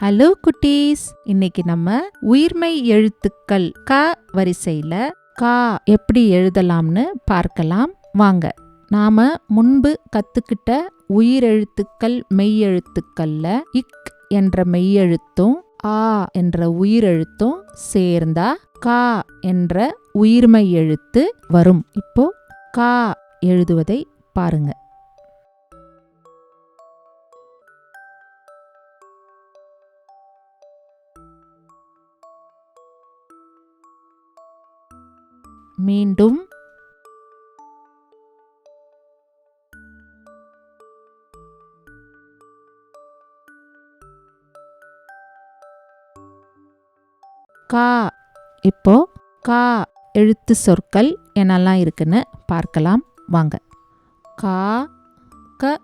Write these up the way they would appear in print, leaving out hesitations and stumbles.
Hello குட்டீஸ், இன்னைக்கு நம்ம உயிர்மெய் எழுத்துக்கள் க வரிசையில கா எப்படி எழுதலாம்னு பார்க்கலாம் வாங்க. நாம முன்பு கத்துக்கிட்ட உயிரெழுத்துக்கள் மெய்யெழுத்துக்கள்ல இக் என்ற மெய்யெழுத்தும் ஆ என்ற உயிரெழுத்தும் சேர்ந்தா கா என்ற உயிர்மெய் எழுத்து வரும். இப்போ கா எழுதுவதை பாருங்க. மீண்டும் கா. இப்போ கா எழுத்து சொற்கள் என்னெல்லாம் இருக்குன்னு பார்க்கலாம் வாங்க. கா க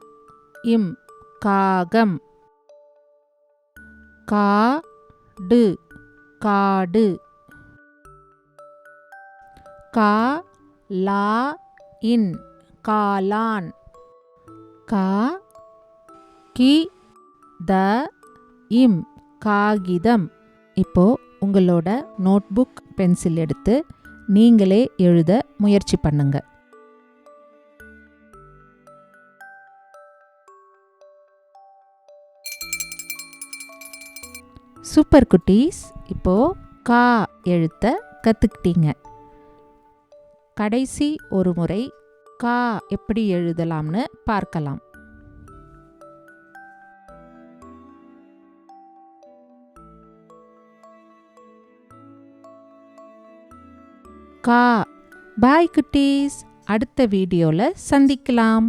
இம் காகம். காடு காடு. கா லா இன் காளான். கா கி த இம் காகிதம். இப்போ உங்களோட நோட்புக் பென்சில் எடுத்து நீங்களே எழுத முயற்சி பண்ணுங்க. சூப்பர் குட்டீஸ், இப்போ கா எழுத்த கத்துக்கிட்டீங்க. கடைசி ஒரு முறை கா எப்படி எழுதலாம்னு பார்க்கலாம். கா. பாய் குட்டீஸ், அடுத்த வீடியோல சந்திக்கலாம்.